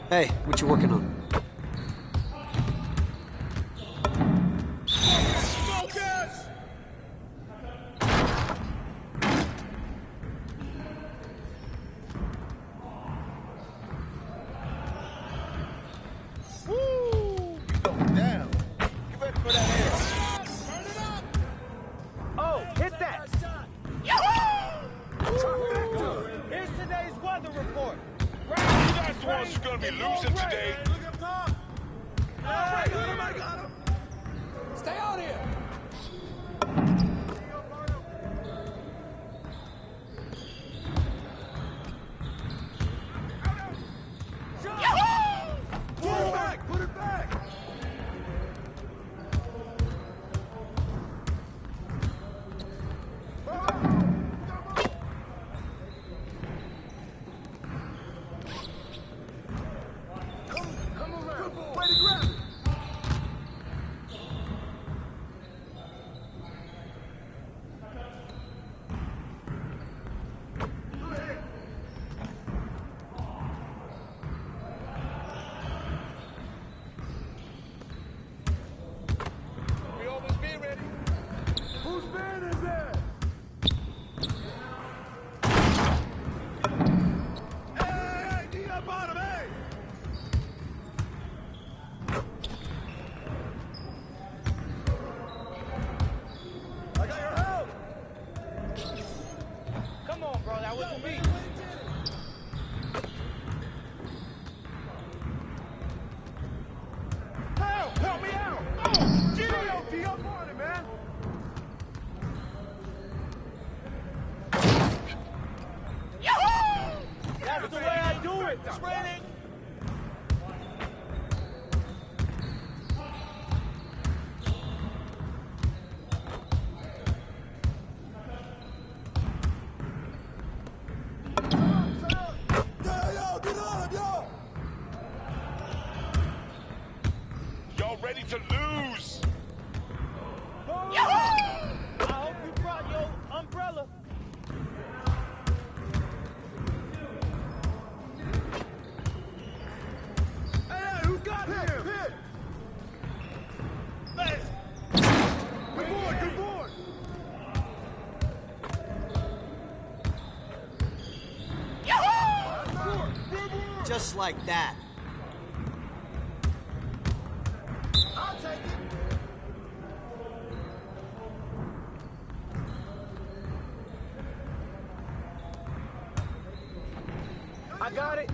Hey, what you working on? Ready to lose! I hope you brought your umbrella. Hey, who got him? Hit! Hey! Good board! Just like that. I got it.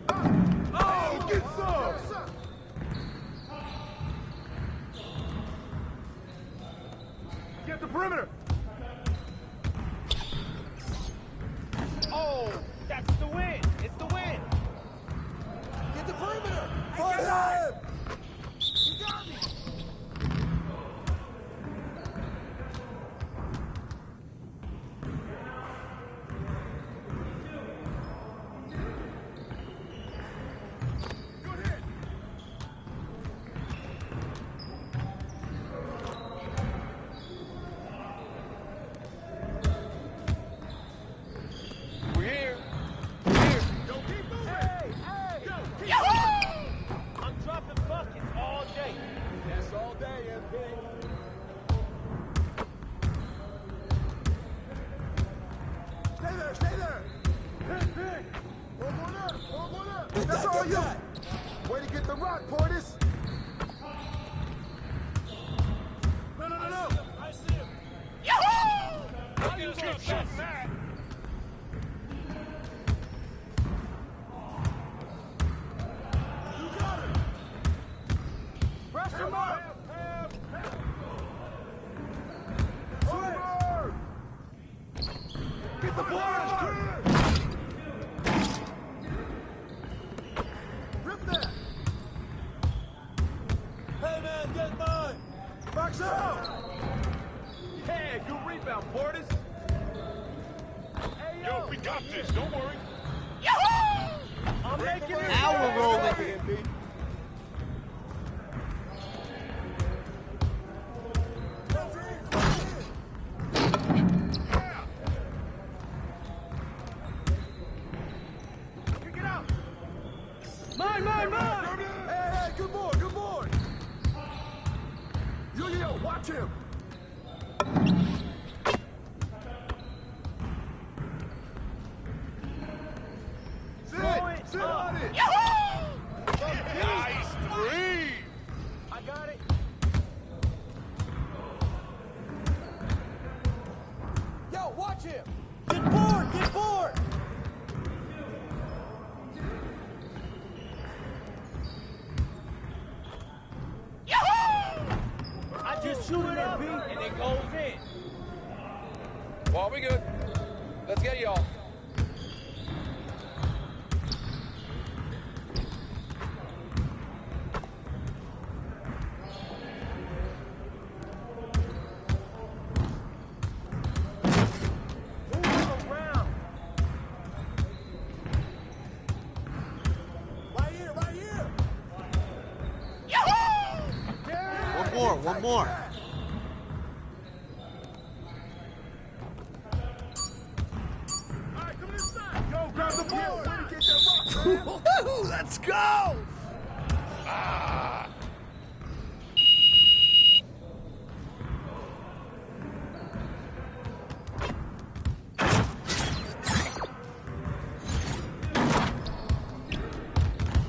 Oh, get some! Get the perimeter! Oh, that's the win. It's the win. Get the perimeter! Fire him! You got me! That's all you! Way to get the rock, Portis! No! I see him! Yahoo! How you keep shooting that? You got it! Press him up! Switch! Get the ball out! Rip that! Hey man, get mine! Box out! Hey, good rebound, Portis. Hey, Yo, we got this, don't worry. Yahoo! I'm making it. Now we're rolling. him. Sit on it. Nice three. I got it. Yo, watch him. Get bored! Get bored! I just shoot it up and it goes in. Well, we good. Let's get y'all. Move around. Right here, right here. One more, one more. All right, come inside. Yo, grab the ball. Way to get that rock, man. Let's go!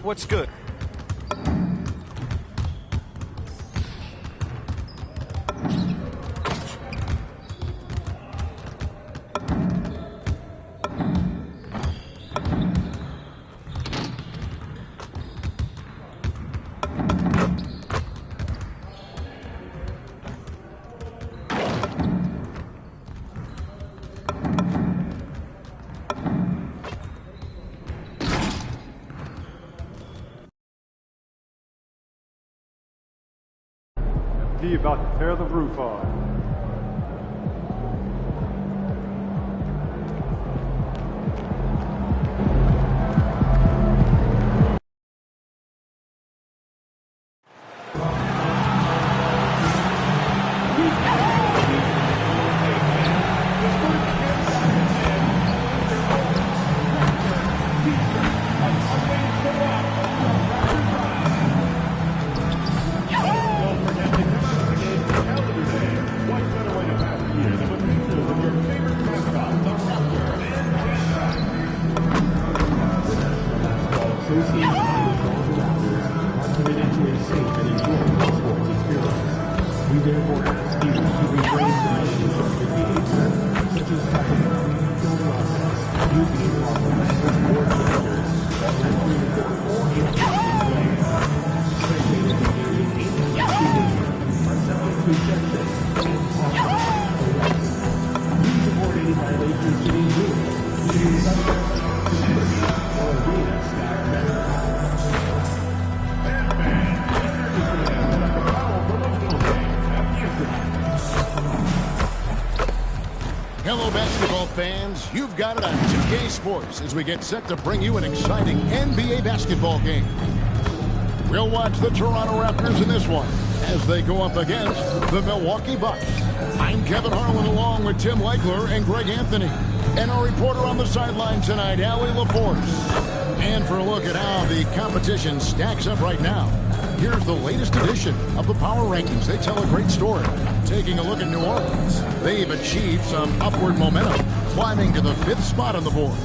What's good? D about to tear the roof off. Hello, basketball fans. You've got it on 2K Sports as we get set to bring you an exciting NBA basketball game. We'll watch the Toronto Raptors in this one as they go up against the Milwaukee Bucks. I'm Kevin Harlan along with Tim Legler and Greg Anthony. And our reporter on the sideline tonight, Allie LaForce. And for a look at how the competition stacks up right now, here's the latest edition of the Power Rankings. They tell a great story. Taking a look at New Orleans, they've achieved some upward momentum, climbing to the 5th spot on the board.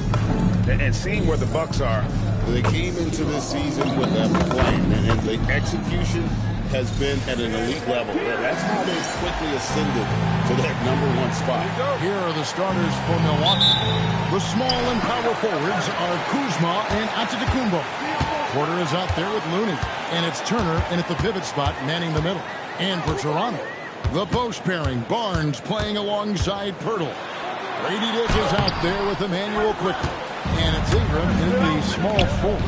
And seeing where the Bucks are, they came into this season with that plan, and the execution has been at an elite level. That's how they've quickly ascended to that #1 spot. Here are the starters for Milwaukee. The small and power forwards are Kuzma and Antetokounmpo. Porter is out there with Looney, and it's Turner in at the pivot spot, manning the middle. And for Toronto, the post pairing, Barnes playing alongside Pirtle. Grady Dick is out there with Emmanuel Quickly, and it's Ingram in the small forward.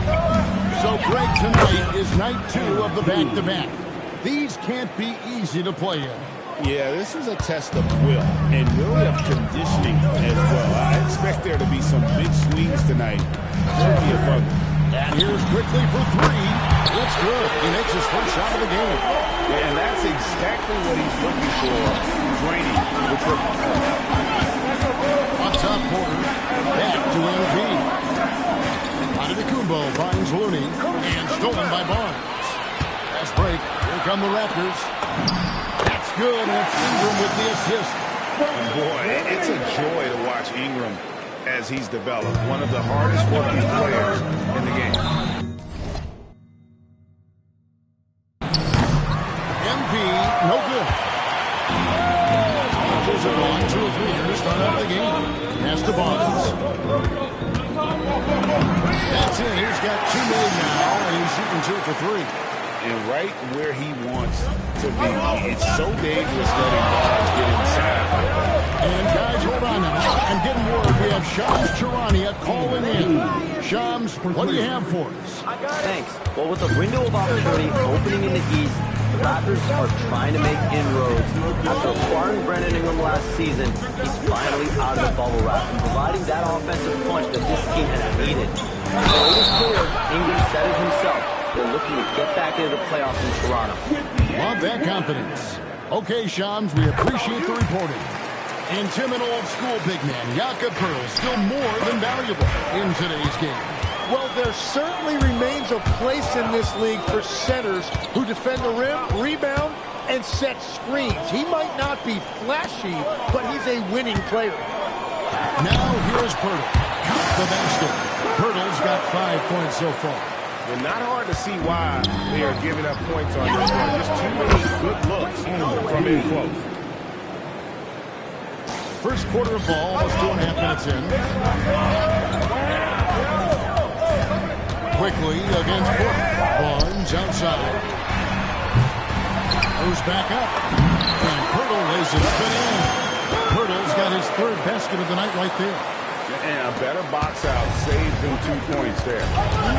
So Greg, tonight is night 2 of the back-to-back. These can't be easy to play in. Yeah, this is a test of will and really of conditioning as well. I expect there to be some big swings tonight. Should be a fun one. And here's Quickly for 3. It's good. He makes his first shot of the game. And that's exactly what he's looking for. Draining the triple. On top, Porter. Back to Embiid. Antetokounmpo finds Looney. And stolen by Barnes. Fast break. Here come the Raptors. That's good, and it's Ingram with the assist. And boy, it's a joy to watch Ingram as he's developed. One of the hardest working players in the game. MP, no good. Angels are on 2 or 3 here to start out the game. Pass to Barnes. That's it. He's got 2 made now, and he's shooting 2 for 3. And right where he wants to be. It's so dangerous letting Barnes get inside. And guys, hold on now. I'm getting word we have Shams Charania calling in. Shams, what do you have for us? Thanks. Well, with the window of opportunity opening in the East, the Raptors are trying to make inroads. After acquiring Brandon Ingram last season, he's finally out of the bubble wrap and providing that offensive punch that this team has needed. So it was clear, Ingram said it himself. They're looking to get back into the playoffs in Toronto. Love that confidence. Okay, Shams, we appreciate the reporting. And Tim, an old-school big man, Jakob Poeltl, still more than valuable in today's game. Well, there certainly remains a place in this league for centers who defend the rim, rebound, and set screens. He might not be flashy, but he's a winning player. Now here's Poeltl. Count the basket. Poeltl's got 5 points so far. Well, not hard to see why they are giving up points on this one. Just too many good looks from in close. First quarter of ball, almost 2.5 minutes in. Quickly against Portland. Barnes outside. Goes back up. And Poeltl lays it up and in. Poeltl's got his 3rd basket of the night right there. And a better box out saves him 2 points there.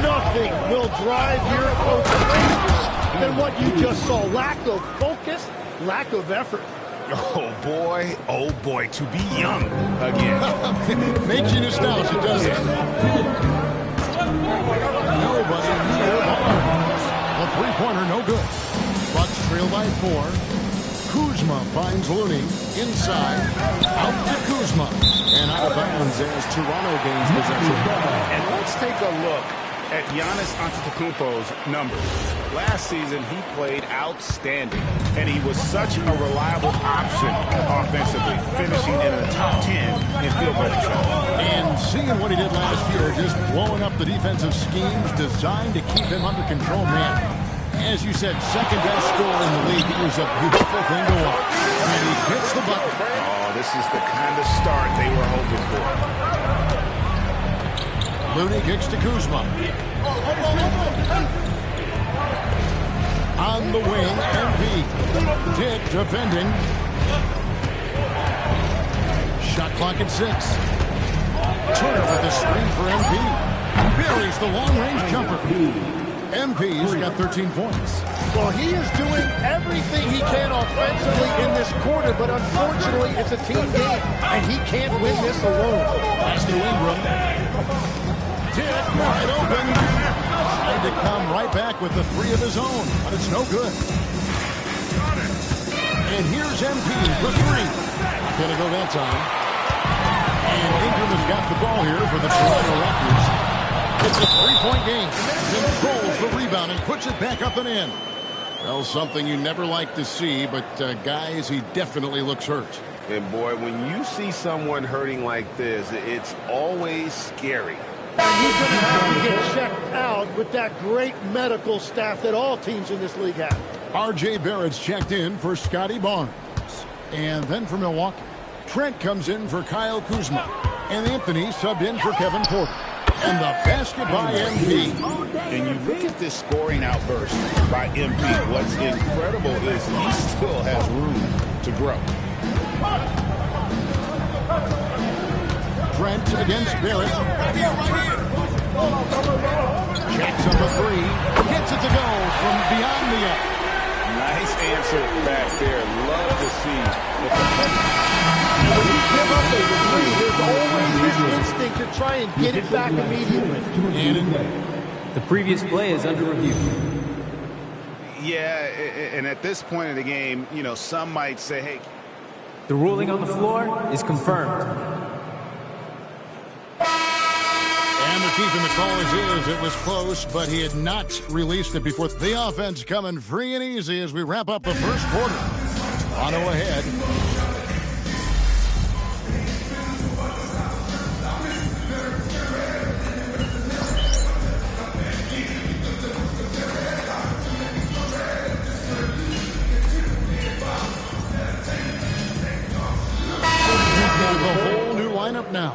Nothing will drive your opponent than what you just saw. Lack of focus, lack of effort. Oh boy, to be young again. Makes you nostalgic, doesn't it? Nobody near Barnes. A 3-pointer, no good. Bucks trail by 4. Kuzma finds Looney inside. Out to Kuzma. And out of bounds as Toronto gains possession. And let's take a look at Giannis Antetokounmpo's numbers. Last season, he played outstanding, and he was such a reliable option offensively, finishing in the top 10 in field goal percentage. And seeing what he did last year, just blowing up the defensive schemes designed to keep him under control, man. As you said, 2nd-best scorer in the league. It was a beautiful thing to watch. And he hits the button. Oh, this is the kind of start they were hoping for. Looney kicks to Kuzma. On the wing, MP. Dick defending. Shot clock at 6. Turner with a screen for MP. Buries the long-range jumper. MP's got 13 points. Well, he is doing everything he can offensively in this quarter, but unfortunately, it's a team game, and he can't win this alone. Pass to Ingram. Dick wide open. Tried to come right back with the 3 of his own, but it's no good. And here's MP for 3. Not going to go that time. And Ingram has got the ball here for the Toronto Raptors. It's a 3-point game. Controls the rebound and puts it back up and in. Well, something you never like to see, but guys, he definitely looks hurt. And boy, when you see someone hurting like this, it's always scary. And he's going to have to get checked out with that great medical staff that all teams in this league have. R.J. Barrett's checked in for Scotty Barnes. And then for Milwaukee, Trent comes in for Kyle Kuzma. And Anthony subbed in for Kevin Porter. And the basket by MP. And you look at this scoring outburst by MP. What's incredible is he still has room to grow. Trent against Barrett. Jacks up a 3. Gets it to go from beyond the arc. Nice answer back there. Love to see the When you give up a 3, there's always this instinct to try and get it back immediately. The previous play is under review. Yeah, and at this point in the game, you know, some might say, hey. The ruling on the floor is confirmed. And the keeping the call as is. It was close, but he had not released it before. The offense coming free and easy as we wrap up the first quarter. Toronto ahead. The whole new lineup now.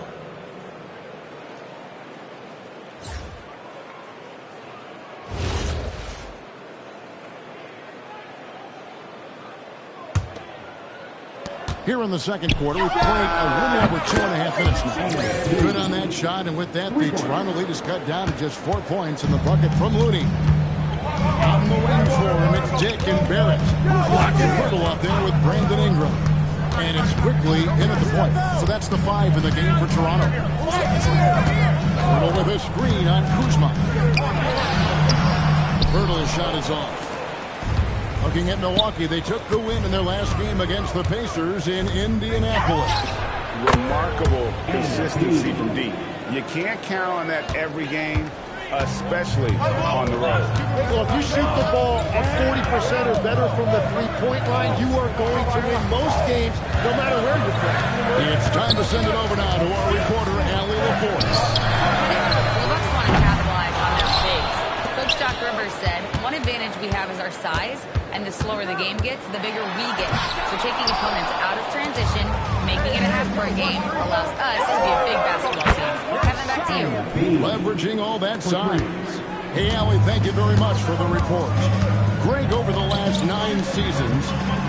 Here in the second quarter, we've played a little over 2.5 minutes now. Good on that shot, and with that, the Toronto lead is cut down to just 4 points in the bucket from Looney. On the wing for him, it's Dick and Barrett. Blocking Pirtle up there with Brandon Ingram. And it's quickly in at the point. So that's the 5 in the game for Toronto. Pirtle with a screen on Kuzma. Pirtle's shot is off. Looking at Milwaukee, they took the win in their last game against the Pacers in Indianapolis. Remarkable consistency from deep. You can't count on that every game, especially on the road. Well, if you shoot the ball at 40% or better from the three-point line, you are going to win most games, no matter where you play. It's time to send it over now to our reporter, Allie LaForce. The Bucks want to capitalize on their bigs. Coach Doc Rivers said, one advantage we have is our size, and the slower the game gets, the bigger we get. So taking opponents out of transition, making it a half-court game, allows us to be a big basketball team. Kevin, back to you. Leveraging all that size. Hey, Allie, thank you very much for the report. Greg, over the last 9 seasons,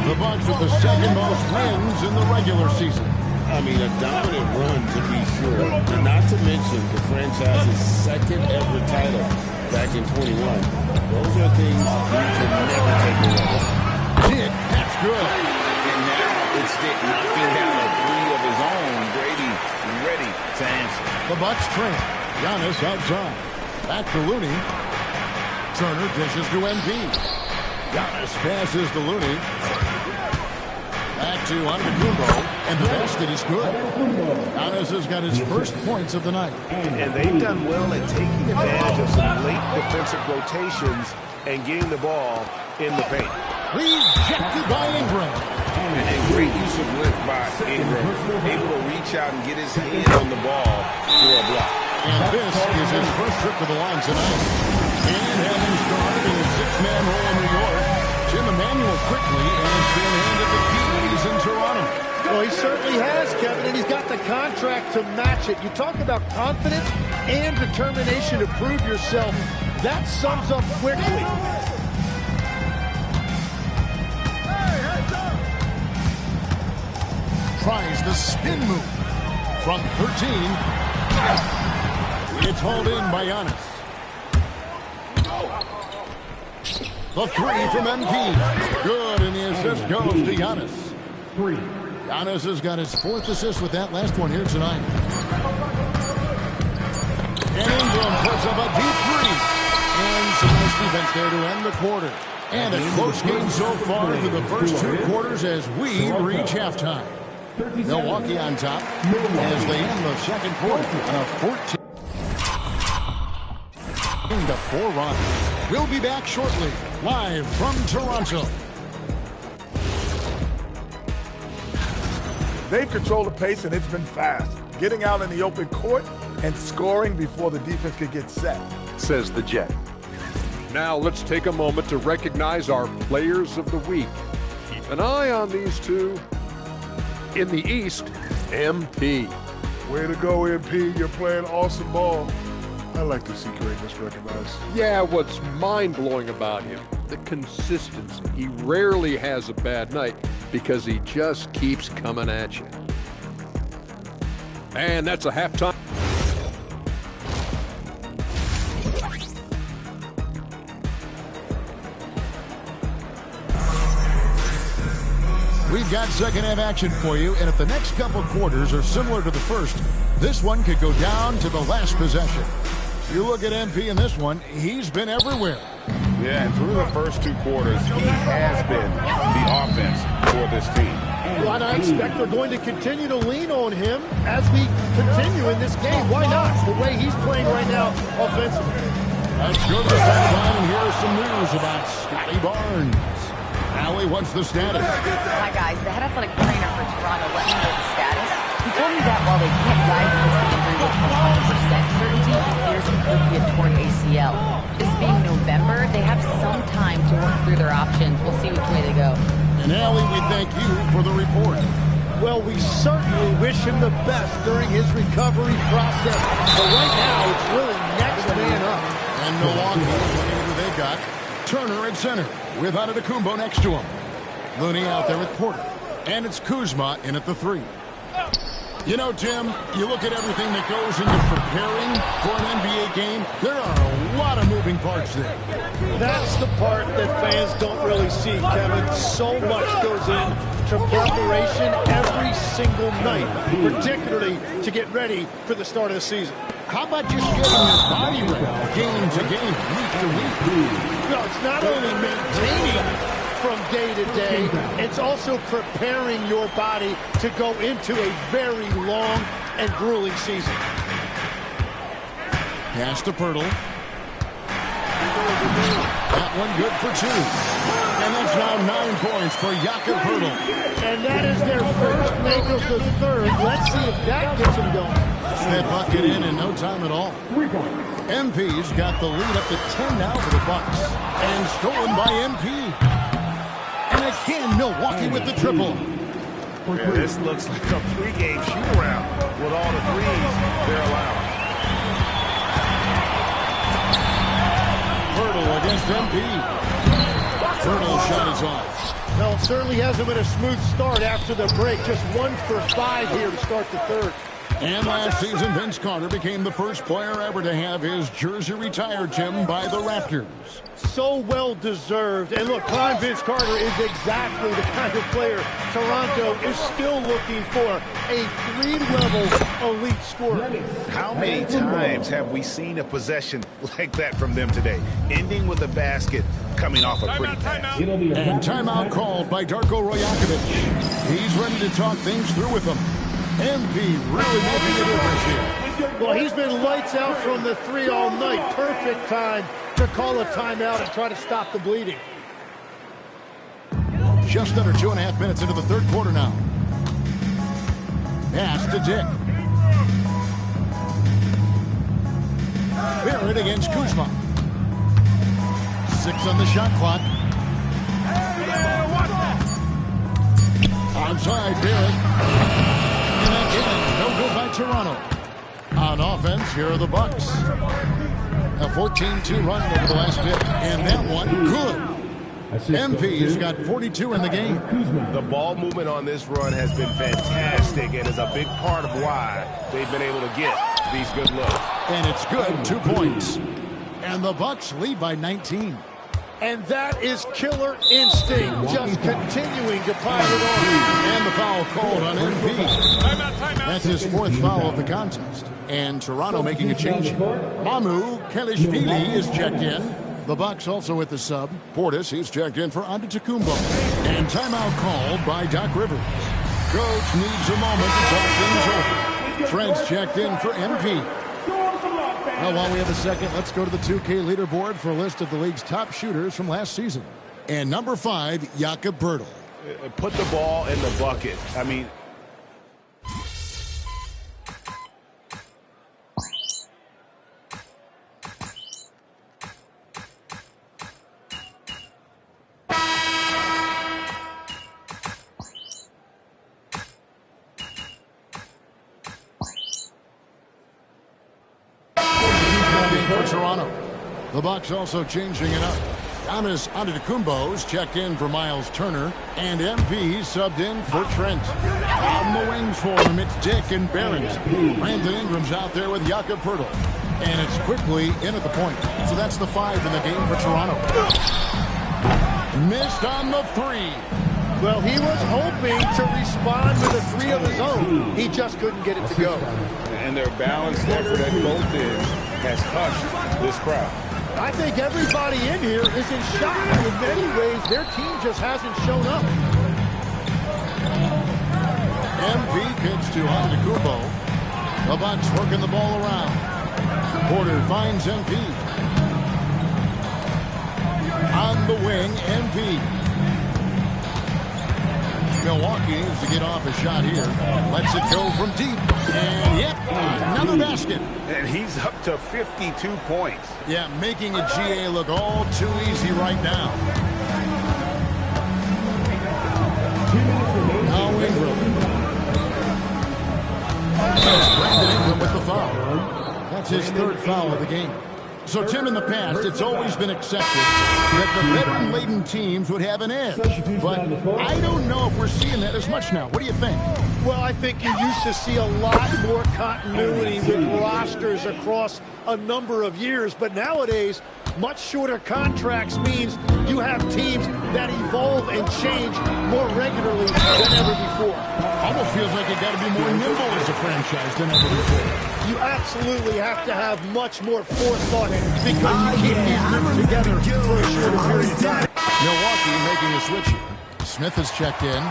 the Bucks with the second most wins in the regular season. I mean, a dominant run, to be sure. And not to mention the franchise's second ever title back in 21. Those are things you can never take away. Dick, that's good. And now it's Dick knocking down a 3 of his own. Brady ready to answer. The Bucks trail. Giannis outside. Back to Looney. Turner dishes to Embiid. Giannis passes to Looney. Back to Antetokounmpo, and the basket is good. Giannis has got his first points of the night. And they've done well at taking advantage of some late defensive rotations and getting the ball in the paint. Rejected by Ingram. And great use of lift by Ingram. Able to reach out and get his hand on the ball for a block. And this is his first trip to the line tonight. And having started in a 6-man role in New York, Jim Emmanuel quickly has been handed the keys in Toronto. Well, he certainly has, Kevin, and he's got the contract to match it. You talk about confidence and determination to prove yourself. That sums up quickly. Tries the spin move from 13. It's hauled in by Giannis. The 3 from Embiid. Good, and the assist goes to Giannis. 3. Giannis has got his 4th assist with that last one here tonight. And Ingram puts up a deep 3. And some nice defense there to end the quarter. And a close game so far through the first 2 quarters as we reach halftime. Milwaukee on top as they end the second quarter on a 14-4 run. We'll be back shortly, live from Toronto. They've controlled the pace, and it's been fast. Getting out in the open court and scoring before the defense could get set. Says the Jet. Now let's take a moment to recognize our players of the week. Keep an eye on these two. In the East, MP. Way to go, MP. You're playing awesome ball. I like to see greatness recognized. Yeah, what's mind-blowing about him, the consistency. He rarely has a bad night because he just keeps coming at you. And that's a halftime. We've got second half action for you, and if the next couple quarters are similar to the first, this one could go down to the last possession. You look at MP in this one, he's been everywhere. Yeah, and through the first 2 quarters, he has been the offense for this team. Well, I expect they're going to continue to lean on him as we continue in this game. Why not? The way he's playing right now offensively. Let's go to the sideline and hear some news about Scotty Barnes. Allie, what's the status? Hi, guys. The head athletic trainer for Toronto let me know the status. He told me that while they can't diagnose the injury with 100% certainty, he fears it could be a torn ACL. This being November, they have some time to work through their options. We'll see which way they go. And Allie, we thank you for the report. Well, we certainly wish him the best during his recovery process. But right now, it's really next man up. And Milwaukee, looking at who they got. Turner at center with Antetokounmpo next to him. Looney out there with Porter. And it's Kuzma in at the 3. You know, Tim, you look at everything that goes into preparing for an NBA game, there are a lot of moving parts there. That's the part that fans don't really see, Kevin. So much goes into preparation every single night, particularly to get ready for the start of the season. How about just getting your body ready, game to game, week to week? No, it's not only maintaining from day to day, it's also preparing your body to go into a very long and grueling season. Pass to Poeltl. That one good for 2. And that's now 9 points for Jakob Poeltl. And that is their first make of the third. Let's see if that gets them going. That bucket in no time at all. MP's got the lead up to 10 now for the Bucks. And stolen by MP. And again, Milwaukee with the triple. Yeah, this looks like a pregame shoot-around with all the threes they're allowing. Poeltl against MP. Poeltl shot is off. No, it certainly hasn't been a smooth start after the break. Just 1 for 5 here to start the third. And last season, Vince Carter became the first player ever to have his jersey retired, Tim, by the Raptors. So well deserved. And look, prime Vince Carter is exactly the kind of player Toronto is still looking for. A 3-level elite scorer. How many times have we seen a possession like that from them today? Ending with a basket, coming off a pretty pass. And timeout called by Darko Rajakovic. He's ready to talk things through with them. MP really making a difference here. Well, he's been lights out from the 3 all night. Perfect time to call a timeout and try to stop the bleeding. Just under 2.5 minutes into the third quarter now. Pass to Dick. Barrett against Kuzma. 6 on the shot clock. Onside, Barrett. No good by Toronto. On offense, here are the Bucks. A 14-2 run over the last bit. And that one, good. MP's got 42 in the game. The ball movement on this run has been fantastic and is a big part of why they've been able to get these good looks. And it's good, 2 points. And the Bucks lead by 19. And that is killer instinct, just continuing to pile it on. And the foul called on MP. That's his 4th foul of the contest. And Toronto making a change. Mamu Kelishvili is checked in. The Bucks also with the sub. Portis, he's checked in for Antetokounmpo. And timeout called by Doc Rivers. Coach needs a moment to talk things over. Trent's checked in for MP. Well, while we have a second, let's go to the 2K leaderboard for a list of the league's top shooters from last season. And number 5, Jakob Poeltl. Put the ball in the bucket. I mean, for Toronto. The Bucks also changing it up. Giannis Antetokounmpo's checked in for Miles Turner, and MP subbed in for Trent. On the wings for him, it's Dick and Barrett. Brandon Ingram's out there with Jakob Poeltl. And it's quickly in at the point. So that's the 5 in the game for Toronto. Missed on the 3. Well, he was hoping to respond with a 3 of his own. He just couldn't get it to go. And their balanced effort at both ends has hushed this crowd. I think everybody in here is in shock. In many ways, their team just hasn't shown up. MP kicks to Antetokounmpo. The Bucks working the ball around. Porter finds MP. On the wing, MP. Milwaukee needs to get off a shot here. Lets it go from deep. And, yep, another basket. And he's up to 52 points. Yeah, making a GA look all too easy right now. Now Ingram. That's Brandon Ingram with the foul. That's his third foul of the game. So, Tim, in the past, it's always been accepted that the veteran-laden teams would have an edge. But I don't know if we're seeing that as much now. What do you think? Well, I think you used to see a lot more continuity with rosters across a number of years. But nowadays, much shorter contracts means you have teams that evolve and change more regularly than ever before. Almost feels like you got to be more nimble as a franchise than ever before. You absolutely have to have much more forethought because you keep these groups together for a shorter period of time. Milwaukee making a switch here. Smith has checked in.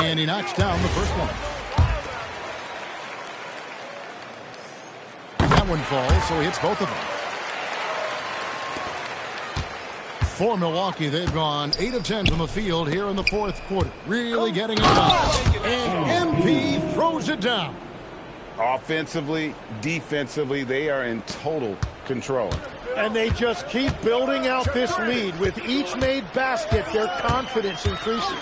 And he knocks down the first one. That one falls, so he hits both of them. For Milwaukee, they've gone 8 of 10 from the field here in the fourth quarter. Really getting it done. And MP throws it down. Offensively, defensively, they are in total control. And they just keep building out this lead. With each made basket, their confidence increases.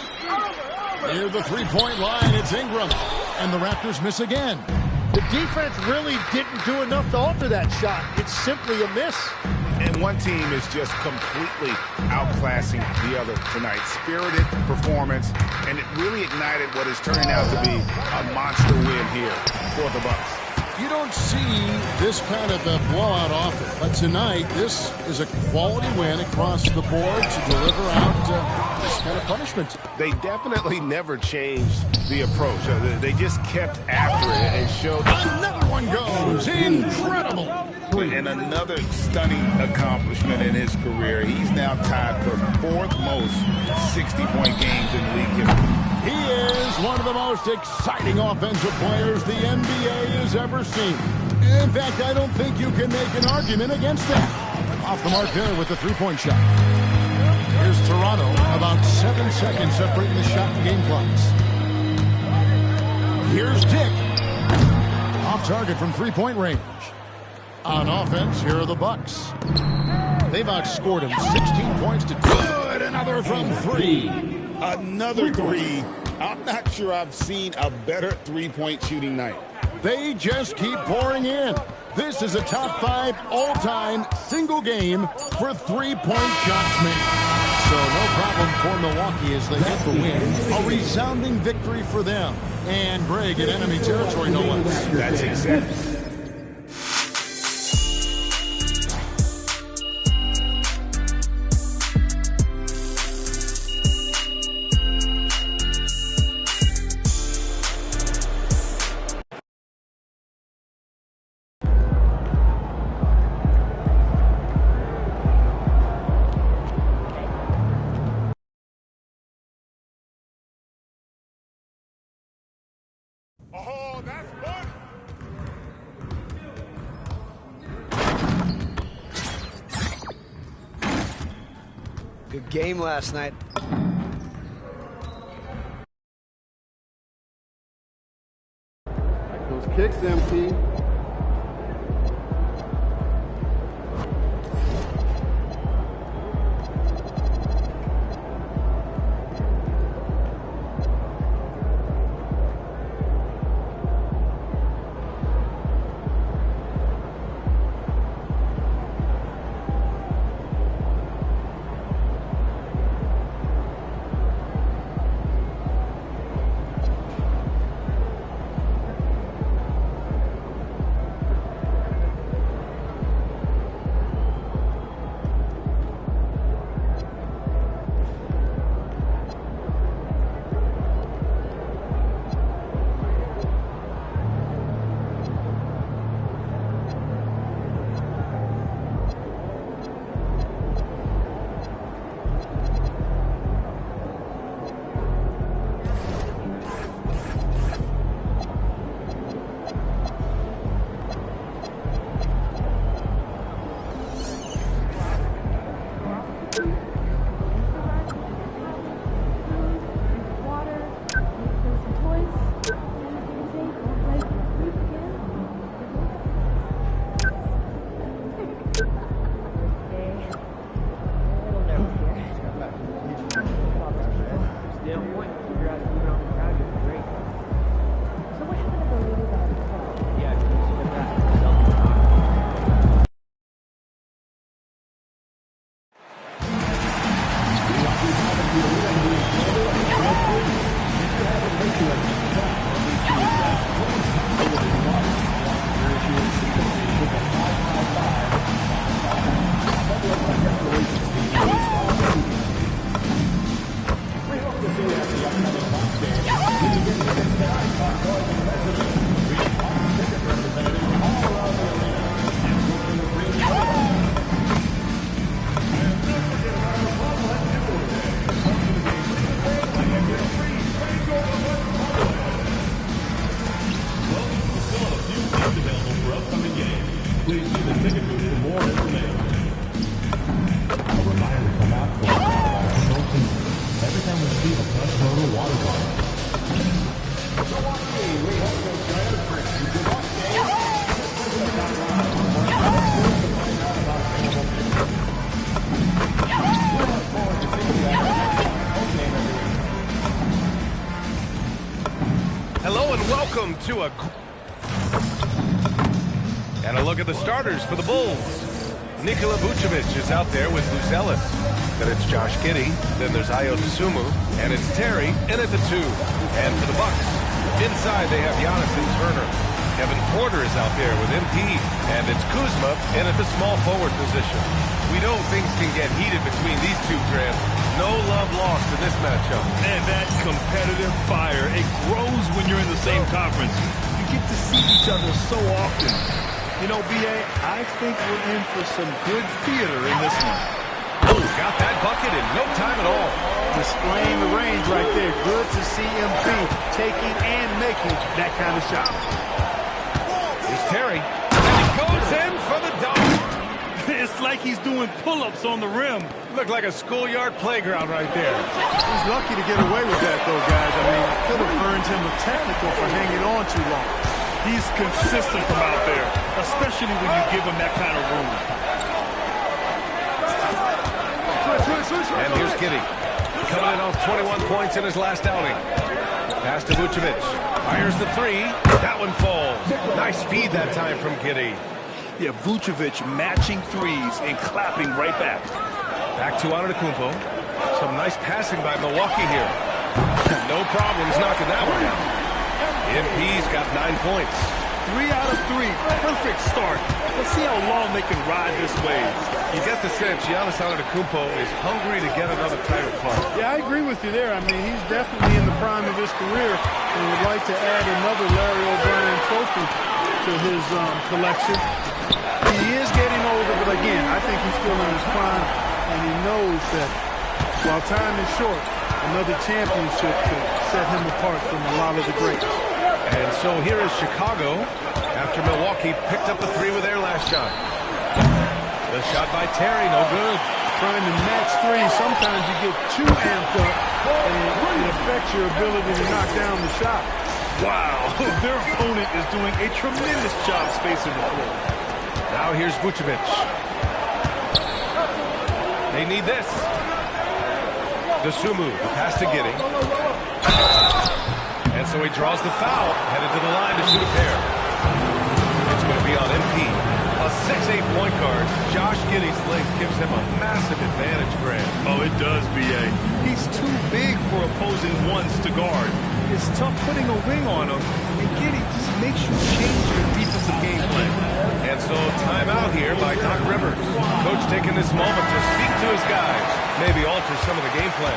Near the three-point line, it's Ingram. And the Raptors miss again. The defense really didn't do enough to alter that shot. It's simply a miss. And one team is just completely outclassing the other tonight. Spirited performance, and it really ignited what is turning out to be a monster win here for the Bucks. You don't see this kind of a blowout often, but tonight this is a quality win across the board to deliver out this kind of punishment. They definitely never changed the approach. They just kept after it and showed. Another one goes. Incredible. And another stunning accomplishment in his career. He's now tied for 4th most 60-point games in league history. He is one of the most exciting offensive players the NBA has ever seen. In fact, I don't think you can make an argument against that. Off the mark there with the three-point shot. Here's Toronto, about 7 seconds separating the shot and game clocks. Here's Dick. Off target from three-point range. On offense, here are the Bucks. They've outscored him 16 points to good. Another from 3. Another 3. I'm not sure I've seen a better three-point shooting night. They just keep pouring in. This is a top 5 all-time single game for three-point shots made. So no problem for Milwaukee as they get the win. A resounding victory for them. And Greg in enemy territory, no less. That's exactly. Oh, that's fun. Good game last night. Those kicks, MP. Hello and welcome to a look at the starters for the Bulls. Nikola Vucevic is out there with Bruce Ellis. Then it's Josh Giddey. Then there's Ayo Dosunmu. And it's Terry in at the 2. And for the Bucks, inside they have Giannis and Turner. Kevin Porter is out there with MP. And it's Kuzma in at the small forward position. We know things can get heated between these two, Grant. No love lost in this matchup. And that competitive fire, it grows when you're in the same conference. You get to see each other so often. You know, B.A., I think we're in for some good theater in this one. Oh, got that bucket in no time at all. Displaying the range right there. Good to see MP taking and making that kind of shot. Here's Terry. And he goes in for the dunk. It's like he's doing pull-ups on the rim. Looked like a schoolyard playground right there. He's lucky to get away with that, though, guys. I mean, could have earned him a technical for hanging on too long. He's consistent from out there, especially when you give him that kind of room. And here's Giddey. Coming in off 21 points in his last outing. Pass to Vucevic. Fires the 3. That one falls. Nice feed that time from Giddey. Yeah, Vucevic matching threes and clapping right back. Back to Antetokounmpo. Some nice passing by Milwaukee here. No problems knocking that one down. MP's got 9 points. 3 out of 3. Perfect start. Let's see how long they can ride this wave. You get the sense Giannis Antetokounmpo is hungry to get another title club. Yeah, I agree with you there. I mean, he's definitely in the prime of his career and would like to add another Larry O'Brien trophy to his collection. He is getting older, but again, I think he's still in his prime, and he knows that while time is short, another championship could set him apart from a lot of the greats. And so here is Chicago after Milwaukee picked up the 3 with their last shot. The shot by Terry, no good. Trying to match 3, sometimes you get too amped up, and it affects your ability to knock down the shot. Wow, their opponent is doing a tremendous job spacing the floor. Now here's Vucevic. They need this. Dosunmu, the pass to Giddey. And so he draws the foul, headed to the line to shoot a pair. It's going to be on MP. A 6'8" point guard. Josh Giddey's length gives him a massive advantage, Grant. Oh, it does, B.A. He's too big for opposing ones to guard. It's tough putting a wing on him, and Giddey just makes you change your defensive game plan. And so timeout here by Doc Rivers. Coach taking this moment to speak to his guys, maybe alter some of the game plan.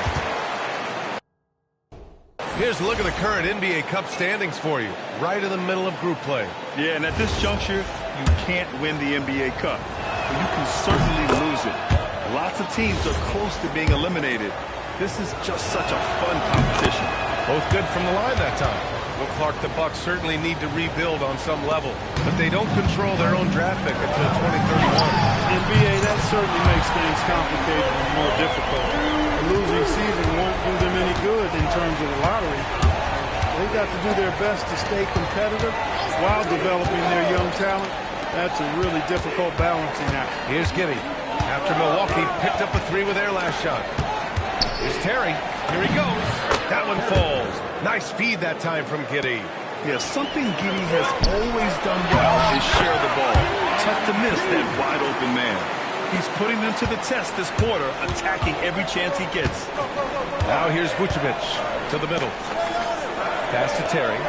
Here's a look at the current NBA Cup standings for you, right in the middle of group play. Yeah, and at this juncture, you can't win the NBA Cup, but you can certainly lose it. Lots of teams are close to being eliminated. This is just such a fun competition. Both good from the line that time. Well, Clark, the Bucks certainly need to rebuild on some level, but they don't control their own draft pick until 2031. NBA, that certainly makes things complicated and more difficult. A losing season won't do them any good in terms of the lottery. They've got to do their best to stay competitive while developing their young talent. That's a really difficult balancing act. Here's Giddey. After Milwaukee picked up a 3 with their last shot. Here's Terry. Here he goes. That one falls. Nice feed that time from Giddey. Yeah, something Giddey has always done well is share the ball. Tough to miss that wide open man. He's putting them to the test this quarter, attacking every chance he gets. Now here's Vucevic to the middle. Pass to Terry.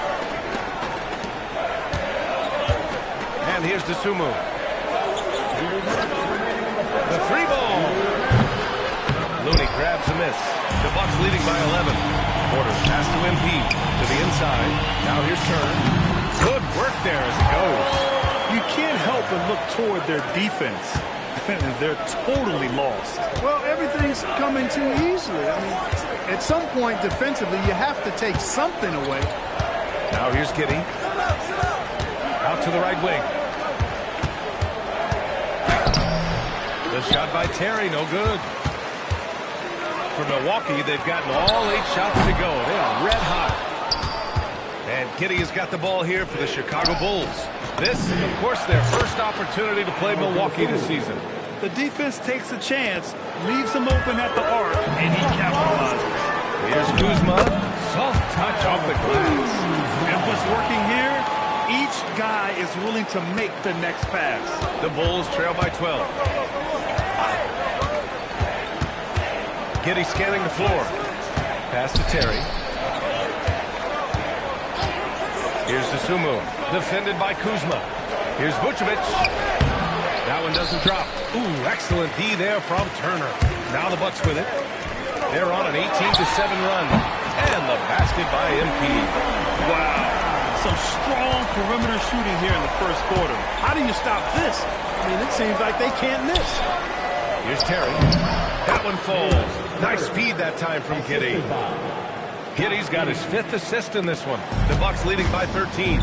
And here's Dosunmu. The 3 ball. Looney grabs a miss. The Bucks leading by 11. Porter pass to MP to the inside. Now here's Turner. Good work there as it goes. You can't help but look toward their defense. They're totally lost. Well, everything's coming too easily. I mean, at some point defensively, you have to take something away. Now here's Giddey. Out to the right wing. The shot by Terry, no good. For Milwaukee, they've gotten all 8 shots to go. They are red hot. And Giddey has got the ball here for the Chicago Bulls. This, of course, their first opportunity to play Milwaukee this season. The defense takes a chance, leaves him open at the arc, and he capitalizes. Here's Kuzma. Soft touch off the glass. And what's working here? Each guy is willing to make the next pass. The Bulls trail by 12. Giddey scanning the floor. Pass to Terry. Here's Dosunmu, defended by Kuzma. Here's Vucevic. That one doesn't drop. Ooh, excellent D there from Turner. Now the Bucks with it. They're on an 18-7 run. And the basket by MP. Wow. Some strong perimeter shooting here in the first quarter. How do you stop this? I mean, it seems like they can't miss. Here's Terry. That one falls. Nice feed that time from Giddey. Giddey's got his 5th assist in this one. The Bucks leading by 13. And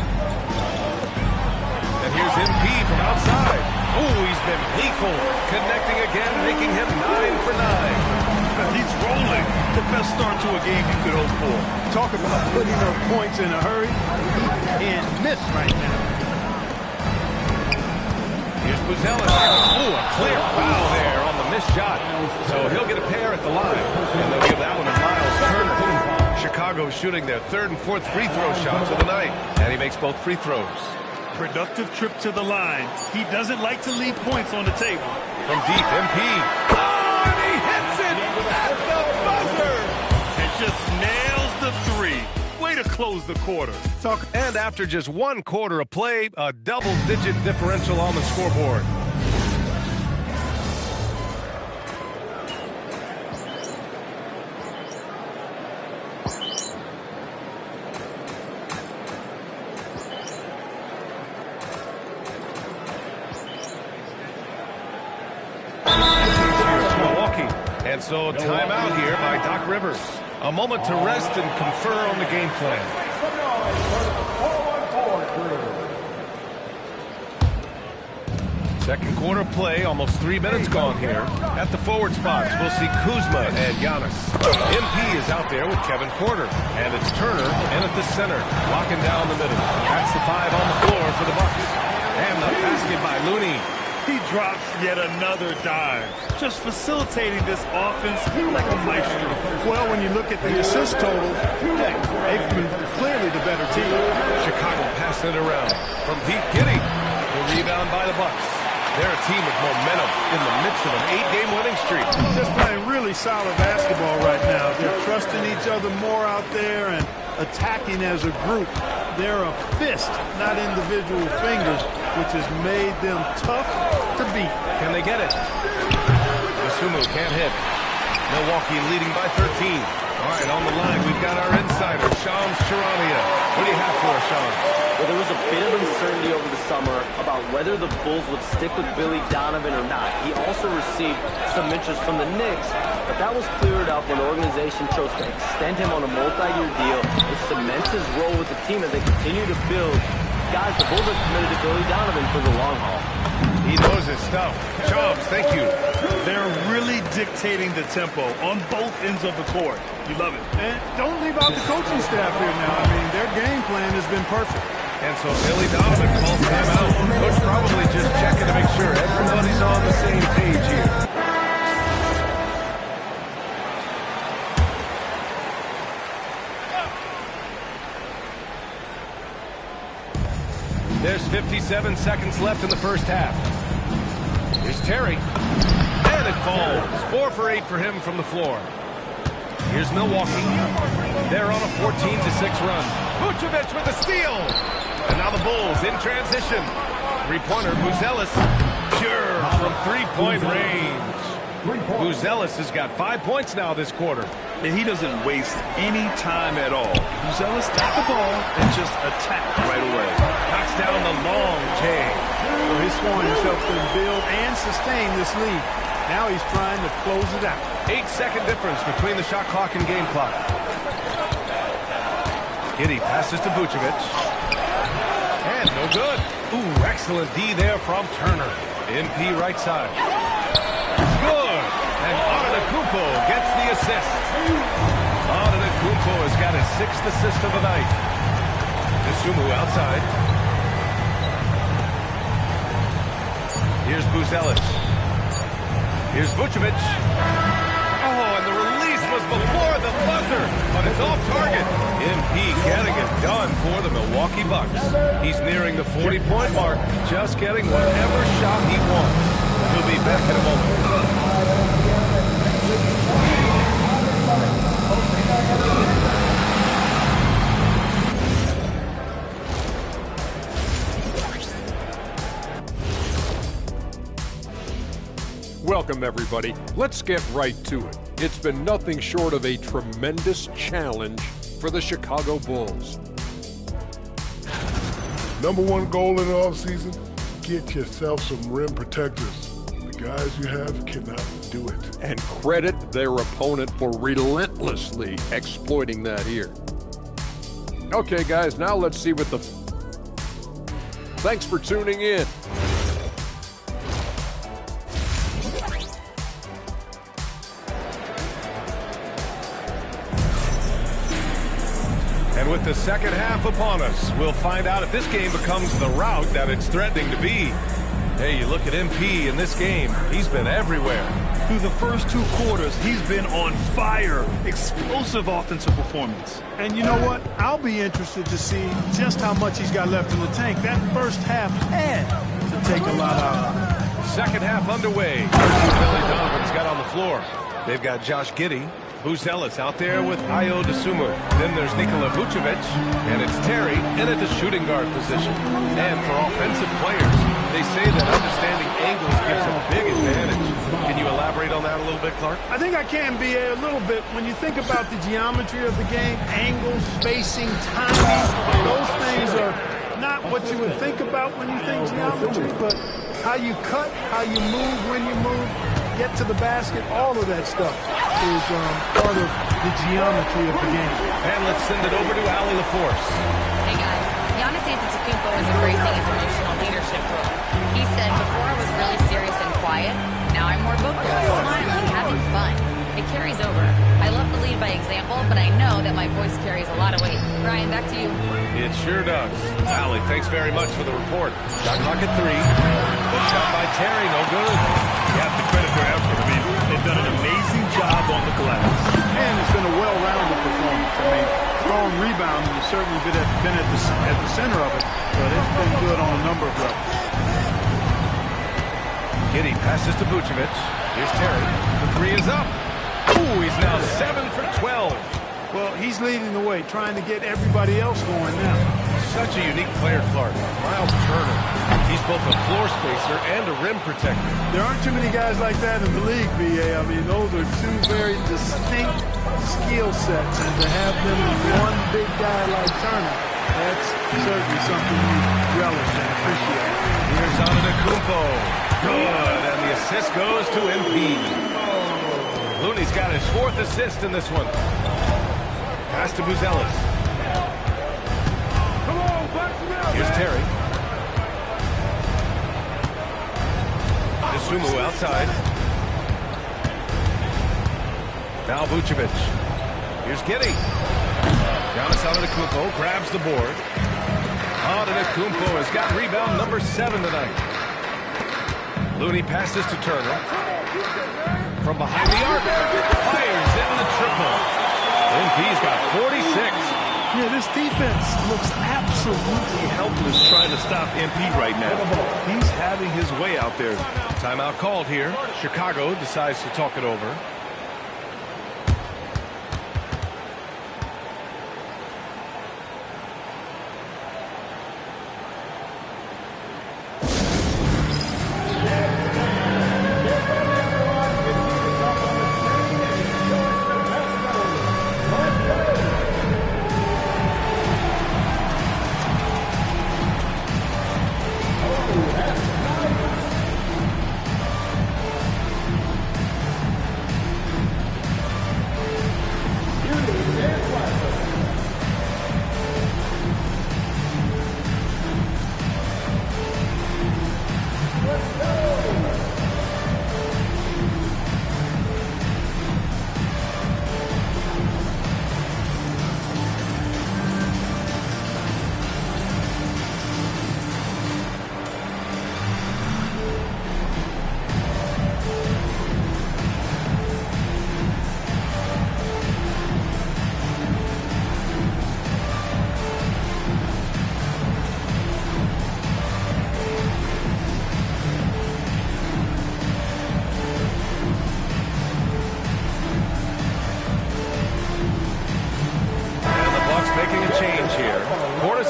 here's MP from outside. Oh, he's been lethal. Connecting again, making him 9 for 9. He's rolling. The best start to a game you could hope for. Talk about putting up points in a hurry. He can't miss right now. Here's Buzelis. Oh, a clear foul there on the missed shot. So he'll get a pair at the line. And they'll give that one to Miles Turner. Chicago shooting their 3rd and 4th free throw shots of the night. And he makes both free throws. Productive trip to the line. He doesn't like to leave points on the table. From deep, MP. Oh, and he hits it at the buzzer. And just nails the 3. Way to close the quarter. And after just 1 quarter of play, a double-digit differential on the scoreboard. And so timeout here by Doc Rivers. A moment to rest and confer on the game plan. Second quarter play, almost 3 minutes gone here. At the forward spots, we'll see Kuzma and Giannis. MP is out there with Kevin Porter. And it's Turner in at the center, locking down the middle. That's the 5 on the floor for the Bucks. And the basket by Looney. He drops yet another dive, just facilitating this offense like a maestro. Well, when you look at the assist totals, they've been clearly the better team. Chicago passing it around from deep. Giddey. The rebound by the Bucks. They're a team with momentum in the midst of an 8-game winning streak. Just playing really solid basketball right now. They're trusting each other more out there and attacking as a group. They're a fist, not individual fingers, which has made them tough to beat. Can they get it? Dosunmu can't hit. Milwaukee leading by 13. All right, on the line, we've got our insider, Shams Charania. What do you have for us, Shams? Well, there was a bit of uncertainty over the summer about whether the Bulls would stick with Billy Donovan or not. He also received some interest from the Knicks, but that was cleared up when the organization chose to extend him on a multi-year deal, which cements his role with the team as they continue to build. Guys, the Bulls are committed to Billy Donovan for the long haul. He knows his stuff. Shams, thank you. They're really dictating the tempo on both ends of the court. You love it. And don't leave out the coaching staff here now. I mean, their game plan has been perfect. And so Billy Donovan calls timeout. Coach probably just checking to make sure everybody's on the same page here. There's 57 seconds left in the first half. Here's Terry. And it falls. 4 for 8 for him from the floor. Here's Milwaukee. They're on a 14-6 run. Vucevic with the steal. And now the Bulls in transition. Three-pointer, Buzelis. Pure from three-point range. Buzelis has got 5 points now this quarter. And he doesn't waste any time at all. Buzelis got the ball and just attacked right away. Knocks down the long J. So his scoring has helped them build and sustain this lead. Now he's trying to close it out. 8-second difference between the shot clock and game clock. Giddey passes to Vucevic. And no good. Ooh, excellent D there from Turner. MP right side. Good. And Antetokounmpo gets the assist. Antetokounmpo has got his 6th assist of the night. Dosunmu outside. Here's Buzelis. Here's Vucevic. Oh, and the release was before the buzzer, but it's off target. MP getting it done for the Milwaukee Bucks. He's nearing the 40-point mark, just getting whatever shot he wants. He'll be back in a moment. Welcome, everybody. Let's get right to it. It's been nothing short of a tremendous challenge for the Chicago Bulls. Number one goal in the offseason, get yourself some rim protectors. The guys you have cannot do it. And credit their opponent for relentlessly exploiting that here. Okay, guys, now let's see what the... Thanks for tuning in. And with the second half upon us, we'll find out if this game becomes the rout that it's threatening to be. Hey, you look at MP in this game, he's been everywhere. Through the first 2 quarters, he's been on fire. Explosive offensive performance. And you know what? I'll be interested to see just how much he's got left in the tank. That first half had to take a lot out. Second half underway. Billy Donovan's got on the floor. They've got Josh Giddey. Buzelis out there with Ayo Dosunmu. Then there's Nikola Vucevic, and it's Terry in at the shooting guard position. And for offensive players, they say that understanding angles gives a big advantage. Can you elaborate on that a little bit, Clark? I think I can, B.A., a little bit. When you think about the geometry of the game, angles, spacing, timing, those things are not what you would think about when you think geometry, but how you cut, how you move, when you move, get to the basket, all of that stuff is part of the geometry of the game. And let's send it over to Allie LaForce. Hey guys, Giannis Antetokounmpo is embracing his emotional leadership role. He said, before I was really serious and quiet, now I'm more vocal, smiling, having fun. It carries over. I love to lead by example, but I know that my voice carries a lot of weight. Brian, back to you. It sure does. Allie, thanks very much for the report. Shot clock at 3. The shot by Terry, no good. You have to credit their effort. I mean, they've done an amazing job on the glass. And it's been a well-rounded performance. I mean, strong rebounding has certainly been at the center of it, but it's been good on a number of levels. Giddey passes to Vucevic. Here's Terry. The 3 is up. Ooh, he's now 7 for 12. Well, he's leading the way, trying to get everybody else going now. Such a unique player, Clark. Miles Turner. He's both a floor spacer and a rim protector. There aren't too many guys like that in the league, B.A. I mean, those are 2 very distinct skill sets, and to have them in one big guy like Turner, that's certainly something you relish and appreciate. Here's Antetokounmpo. Good, and the assist goes to MP. Looney's got his 4th assist in this one. Pass to Buzelis. Here's Terry. Dosunmu outside. Now Vucevic. Here's Giddey. Giannis Antetokounmpo grabs the board. Antetokounmpo has got rebound number 7 tonight. Looney passes to Turner. From behind the arc. Fires in the triple. MP's got 46. Yeah, this defense looks absolutely helpless trying to stop MP right now. He's having his way out there. Timeout called here. Chicago decides to talk it over.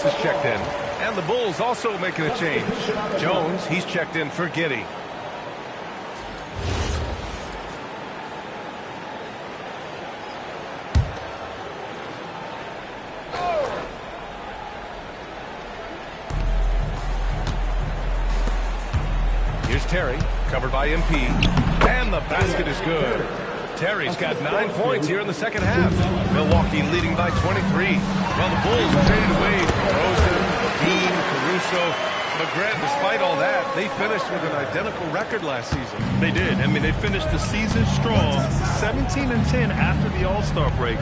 is checked in. And the Bulls also making a change. Jones, he's checked in for Giddey. Here's Terry, covered by MP. And the basket is good. Terry's got 9 points here in the second half. Milwaukee leading by 23. Well, the Bulls traded away Rosen, Dean, Caruso. But Grant, despite all that, they finished with an identical record last season. They did. I mean, they finished the season strong, 17-10 after the All-Star break.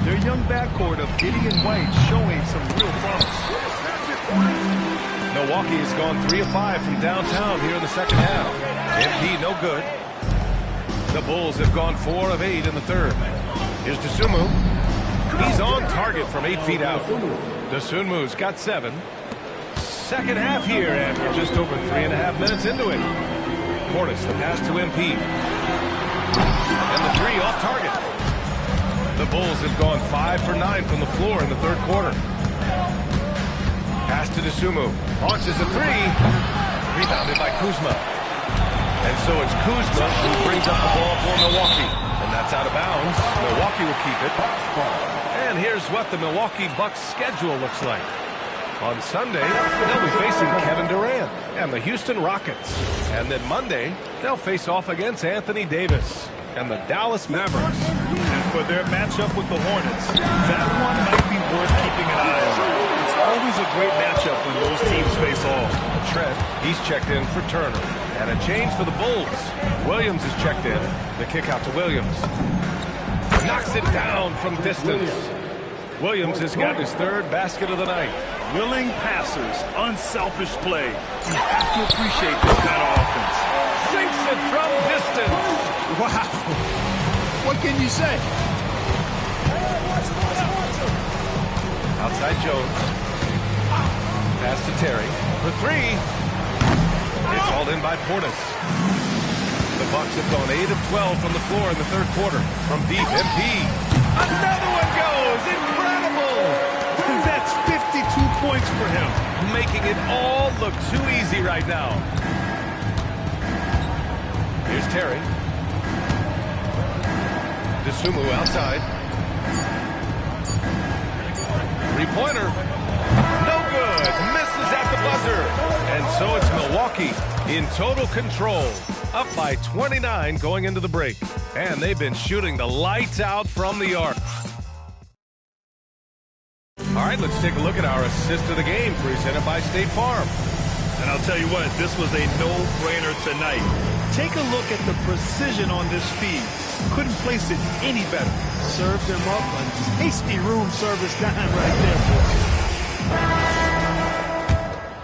Their young backcourt of Giddey and White showing some real promise. Milwaukee has gone 3 of 5 from downtown here in the second half. MP no good. The Bulls have gone 4 of 8 in the third. Here's Dosunmu. He's on target from 8 feet out. Dosunmu's got 7. Second half here, and we're just over 3.5 minutes into it. Portis, the pass to MP. And the 3 off target. The Bulls have gone 5 for 9 from the floor in the third quarter. Pass to Dosunmu. Launches a 3. Rebounded by Kuzma. And so it's Kuzma who brings up the ball for Milwaukee. And that's out of bounds. Milwaukee will keep it. And here's what the Milwaukee Bucks schedule looks like. On Sunday, they'll be facing Kevin Durant and the Houston Rockets. And then Monday, they'll face off against Anthony Davis and the Dallas Mavericks. And for their matchup with the Hornets, that one might be worth keeping an eye on. It's always a great matchup when those teams face off. Trent, he's checked in for Turner. And a change for the Bulls. Williams is checked in. The kick out to Williams. Knocks it down from distance. Williams has got his third basket of the night. Willing passers, unselfish play. You have to appreciate this kind of offense. Sinks it from distance. Wow. What can you say? Outside Jones. Pass to Terry for 3. It's hauled in by Portis. The Bucks have gone 8 of 12 from the floor in the third quarter. From deep, MP. Another one goes! Incredible! That's 52 points for him. Making it all look too easy right now. Here's Terry. Dosunmu outside. Three-pointer. No good. Misses at the buzzer. And so it's Milwaukee in total control. Up by 29 going into the break. And they've been shooting the lights out from the arc. All right, let's take a look at our assist of the game presented by State Farm. And I'll tell you what, this was a no-brainer tonight. Take a look at the precision on this feed. Couldn't place it any better. Served him up a tasty room service dime right there, boy.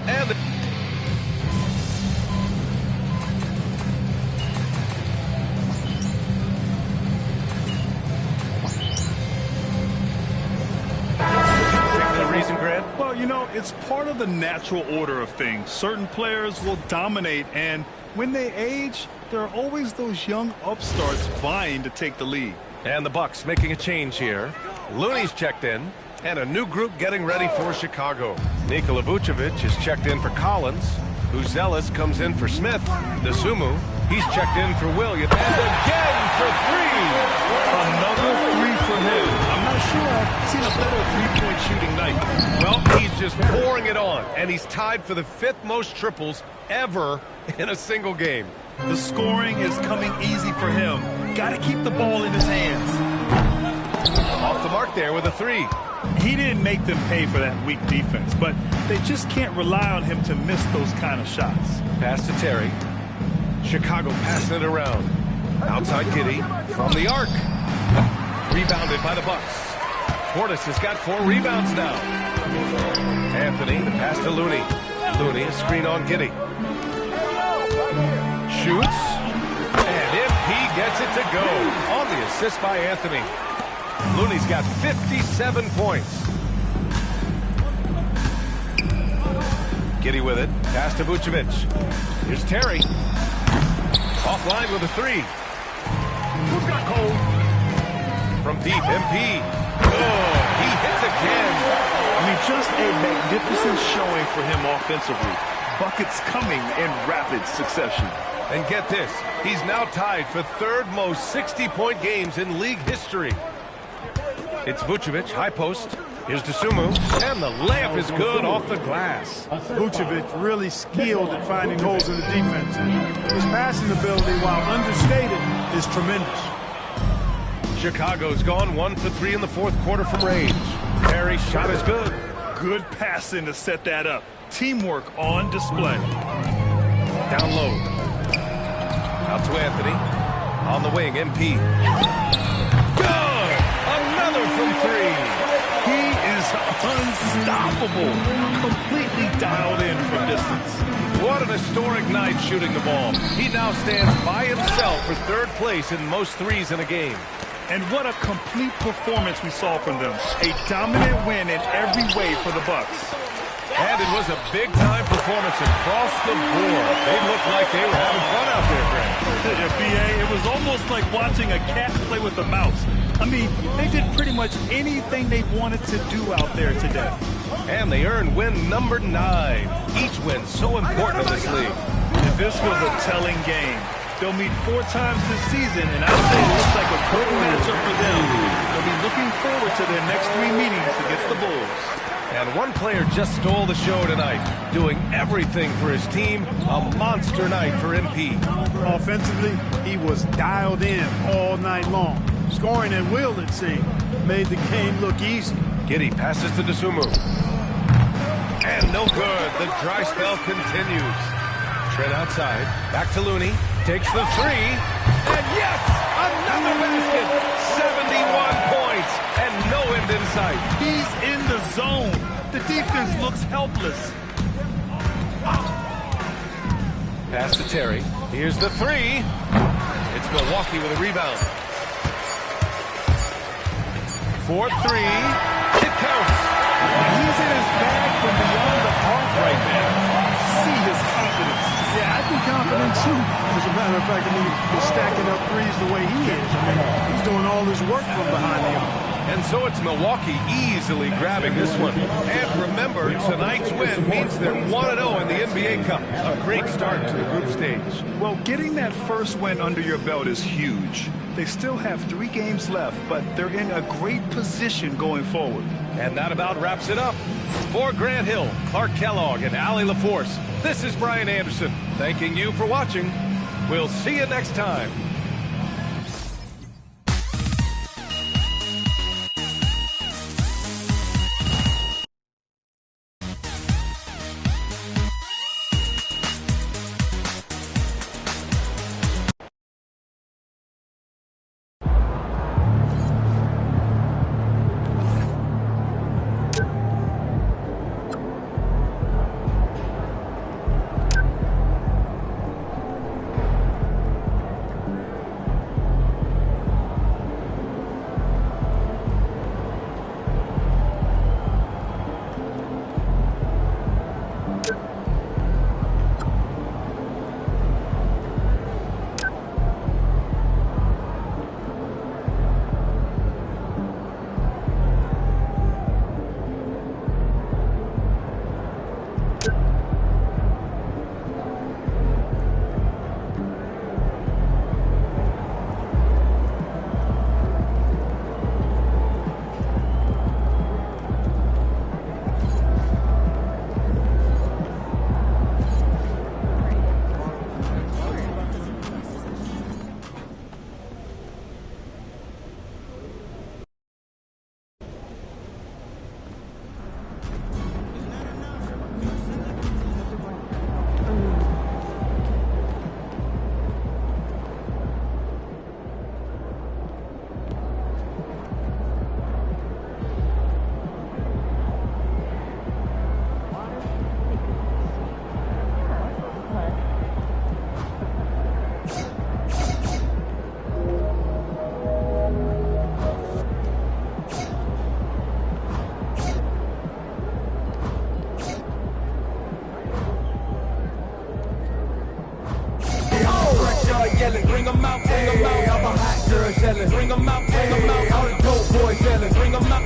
And the reason, Grant? Well, you know, it's part of the natural order of things. Certain players will dominate, and when they age, there are always those young upstarts vying to take the lead. And the Bucks making a change here. Looney's checked in, and a new group getting ready for Chicago. Nikola Vucevic is checked in for Collins. Uzelis comes in for Smith. Dosunmu, he's checked in for Williams. And again for 3! Another 3 for him. I'm not sure I've seen a better three-point shooting night. Well, he's just pouring it on, and he's tied for the 5th most triples ever in a single game. The scoring is coming easy for him. Got to keep the ball in his hands. Off the mark there with a 3. He didn't make them pay for that weak defense, but they just can't rely on him to miss those kind of shots. Pass to Terry. Chicago passing it around. Outside Giddey from the arc. Rebounded by the Bucks. Portis has got 4 rebounds now. Anthony, the pass to Looney. Looney, a screen on Giddey. Shoots. And MP gets it to go. On the assist by Anthony. Looney's got 57 points. Giddey with it. Pass to Vucevic. Here's Terry. Offline with a 3. Who's got cold? From deep, MP. Oh, He hits again. I mean, just a magnificent showing for him offensively. Buckets coming in rapid succession. And get this, he's now tied for third most 60-point games in league history. It's Vucevic, high post. Here's Dosunmu, and the layup is good off the glass. Vucevic really skilled at finding holes in the defense. His passing ability, while understated, is tremendous. Chicago's gone 1 for 3 in the fourth quarter from range. Terry's shot is good. Good passing to set that up. Teamwork on display. Down low. Out to Anthony. On the wing, MP. Good! Another from 3. He is unstoppable. Completely dialed in from distance. What an historic night shooting the ball. He now stands by himself for third place in most threes in a game. And what a complete performance we saw from them. A dominant win in every way for the Bucks. And it was a big-time performance across the board. They looked like they were having fun out there, Grant. BA, it was almost like watching a cat play with a mouse. I mean, they did pretty much anything they wanted to do out there today. And they earned win number 9. Each win so important in this league. And this was a telling game. They'll meet 4 times this season, and I'd say it looks like a good matchup for them. They'll be looking forward to their next 3 meetings against the Bulls. And one player just stole the show tonight, doing everything for his team. A monster night for MP. Offensively, he was dialed in all night long. Scoring at will, let's see, made the game look easy. Giddey passes to Dosunmu. And no good. The dry spell continues. Trent outside. Back to Looney. Takes the 3. And yes! Another basket! 71 points. And no end in sight. He's in the zone. The defense looks helpless. Pass to Terry. Here's the 3. It's Milwaukee with a rebound. 4-3. It counts. He's in his bag from beyond the arc right now. See his confidence. Yeah, I'd be confident too. As a matter of fact, I mean, he's stacking up threes the way he is. I mean, he's doing all his work from behind the arc. And so it's Milwaukee easily grabbing this one. And remember, tonight's win means they're 1-0 in the NBA Cup. A great start to the group stage. Well, getting that first win under your belt is huge. They still have 3 games left, but they're in a great position going forward. And that about wraps it up. For Grant Hill, Clark Kellogg, and Allie LaForce, this is Brian Anderson, thanking you for watching. We'll see you next time.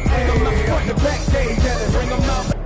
Bring 'em out front to back, they gotta bring 'em out.